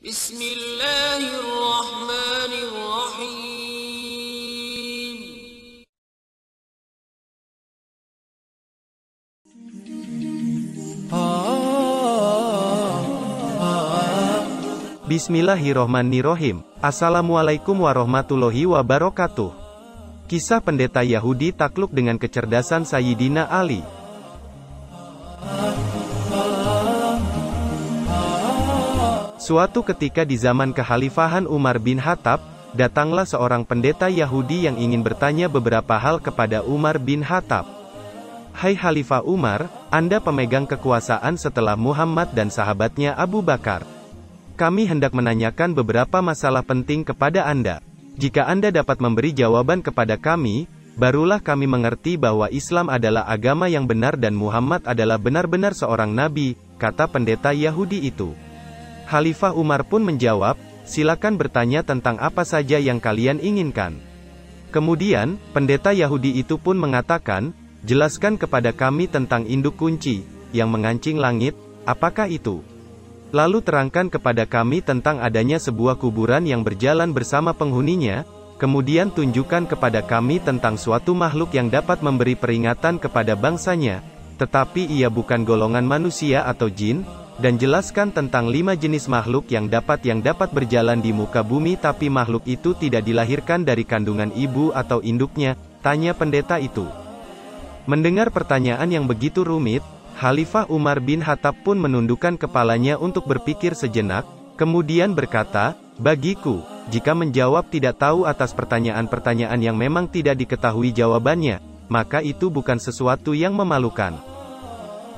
Bismillahirrahmanirrahim. Bismillahirrohmanirrohim. Assalamualaikum warahmatullahi wabarakatuh. Kisah pendeta Yahudi takluk dengan kecerdasan Sayyidina Ali. Suatu ketika di zaman kekhalifahan Umar bin Khattab, datanglah seorang pendeta Yahudi yang ingin bertanya beberapa hal kepada Umar bin Khattab. Hai Khalifah Umar, Anda pemegang kekuasaan setelah Muhammad dan sahabatnya Abu Bakar. Kami hendak menanyakan beberapa masalah penting kepada Anda. Jika Anda dapat memberi jawaban kepada kami, barulah kami mengerti bahwa Islam adalah agama yang benar dan Muhammad adalah benar-benar seorang nabi, kata pendeta Yahudi itu. Khalifah Umar pun menjawab, silakan bertanya tentang apa saja yang kalian inginkan. Kemudian, pendeta Yahudi itu pun mengatakan, jelaskan kepada kami tentang induk kunci, yang mengancing langit, apakah itu? Lalu terangkan kepada kami tentang adanya sebuah kuburan yang berjalan bersama penghuninya, kemudian tunjukkan kepada kami tentang suatu makhluk yang dapat memberi peringatan kepada bangsanya, tetapi ia bukan golongan manusia atau jin, dan jelaskan tentang 5 jenis makhluk yang dapat berjalan di muka bumi tapi makhluk itu tidak dilahirkan dari kandungan ibu atau induknya, tanya pendeta itu. Mendengar pertanyaan yang begitu rumit, Khalifah Umar bin Khattab pun menundukkan kepalanya untuk berpikir sejenak, kemudian berkata, bagiku, jika menjawab tidak tahu atas pertanyaan-pertanyaan yang memang tidak diketahui jawabannya, maka itu bukan sesuatu yang memalukan.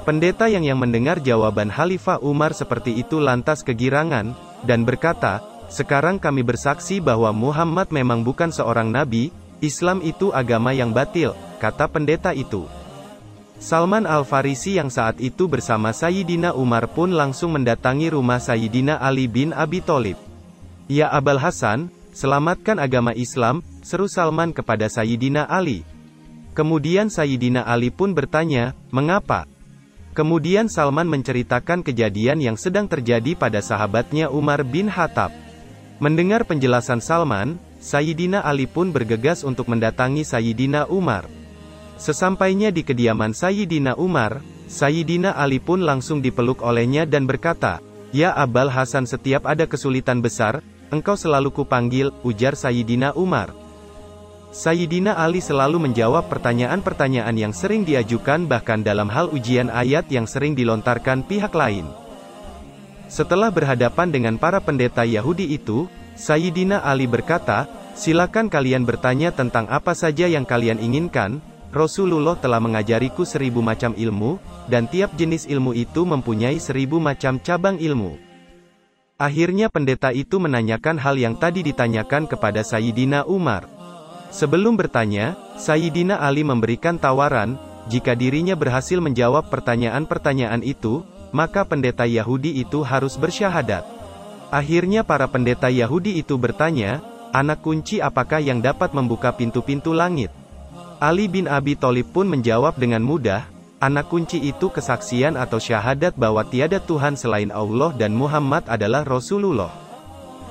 Pendeta yang mendengar jawaban Khalifah Umar seperti itu lantas kegirangan, dan berkata, sekarang kami bersaksi bahwa Muhammad memang bukan seorang nabi, Islam itu agama yang batil, kata pendeta itu. Salman Al-Farisi yang saat itu bersama Sayyidina Umar pun langsung mendatangi rumah Sayyidina Ali bin Abi Thalib. Ya Abul Hasan, selamatkan agama Islam, seru Salman kepada Sayyidina Ali. Kemudian Sayyidina Ali pun bertanya, mengapa? Kemudian Salman menceritakan kejadian yang sedang terjadi pada sahabatnya Umar bin Khattab. Mendengar penjelasan Salman, Sayyidina Ali pun bergegas untuk mendatangi Sayyidina Umar. Sesampainya di kediaman Sayyidina Umar, Sayyidina Ali pun langsung dipeluk olehnya dan berkata, ya Abul Hasan, setiap ada kesulitan besar, engkau selalu kupanggil, ujar Sayyidina Umar. Sayyidina Ali selalu menjawab pertanyaan-pertanyaan yang sering diajukan bahkan dalam hal ujian ayat yang sering dilontarkan pihak lain. Setelah berhadapan dengan para pendeta Yahudi itu, Sayyidina Ali berkata, silakan kalian bertanya tentang apa saja yang kalian inginkan, Rasulullah telah mengajariku 1000 macam ilmu, dan tiap jenis ilmu itu mempunyai 1000 macam cabang ilmu. Akhirnya pendeta itu menanyakan hal yang tadi ditanyakan kepada Sayyidina Umar. Sebelum bertanya, Sayyidina Ali memberikan tawaran, jika dirinya berhasil menjawab pertanyaan-pertanyaan itu, maka pendeta Yahudi itu harus bersyahadat. Akhirnya para pendeta Yahudi itu bertanya, anak kunci apakah yang dapat membuka pintu-pintu langit? Ali bin Abi Thalib pun menjawab dengan mudah, anak kunci itu kesaksian atau syahadat bahwa tiada Tuhan selain Allah dan Muhammad adalah Rasulullah.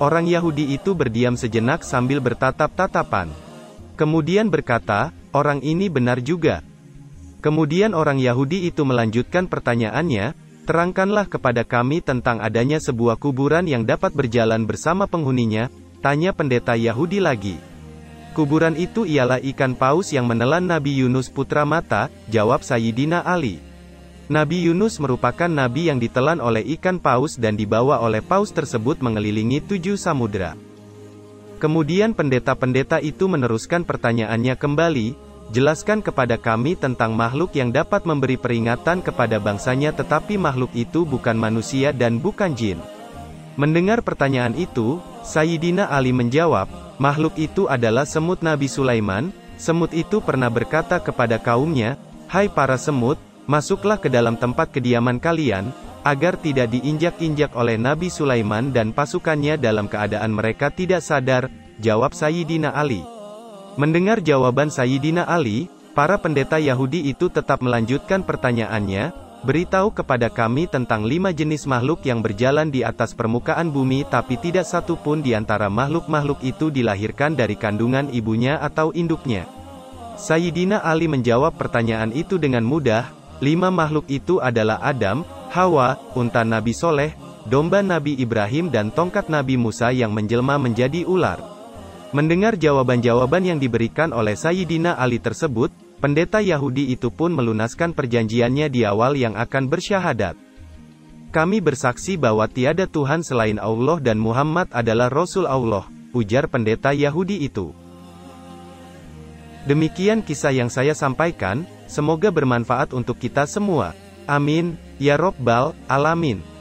Orang Yahudi itu berdiam sejenak sambil bertatap-tatapan. Kemudian berkata, orang ini benar juga. Kemudian orang Yahudi itu melanjutkan pertanyaannya, terangkanlah kepada kami tentang adanya sebuah kuburan yang dapat berjalan bersama penghuninya, tanya pendeta Yahudi lagi. Kuburan itu ialah ikan paus yang menelan Nabi Yunus putra mata, jawab Sayyidina Ali. Nabi Yunus merupakan nabi yang ditelan oleh ikan paus dan dibawa oleh paus tersebut mengelilingi 7 samudra. Kemudian pendeta-pendeta itu meneruskan pertanyaannya kembali, jelaskan kepada kami tentang makhluk yang dapat memberi peringatan kepada bangsanya tetapi makhluk itu bukan manusia dan bukan jin. Mendengar pertanyaan itu, Sayyidina Ali menjawab, makhluk itu adalah semut Nabi Sulaiman. Semut itu pernah berkata kepada kaumnya, hai para semut, masuklah ke dalam tempat kediaman kalian, agar tidak diinjak-injak oleh Nabi Sulaiman dan pasukannya dalam keadaan mereka tidak sadar, jawab Sayyidina Ali. Mendengar jawaban Sayyidina Ali, para pendeta Yahudi itu tetap melanjutkan pertanyaannya, Beritahu kepada kami tentang 5 jenis makhluk yang berjalan di atas permukaan bumi tapi tidak satu pun di antara makhluk-makhluk itu dilahirkan dari kandungan ibunya atau induknya. Sayyidina Ali menjawab pertanyaan itu dengan mudah. 5 makhluk itu adalah Adam, Hawa, unta Nabi Soleh, domba Nabi Ibrahim dan tongkat Nabi Musa yang menjelma menjadi ular. Mendengar jawaban-jawaban yang diberikan oleh Sayyidina Ali tersebut, pendeta Yahudi itu pun melunaskan perjanjiannya di awal yang akan bersyahadat. Kami bersaksi bahwa tiada Tuhan selain Allah dan Muhammad adalah Rasul Allah, ujar pendeta Yahudi itu. Demikian kisah yang saya sampaikan, semoga bermanfaat untuk kita semua. Amin, ya Rabbal Alamin.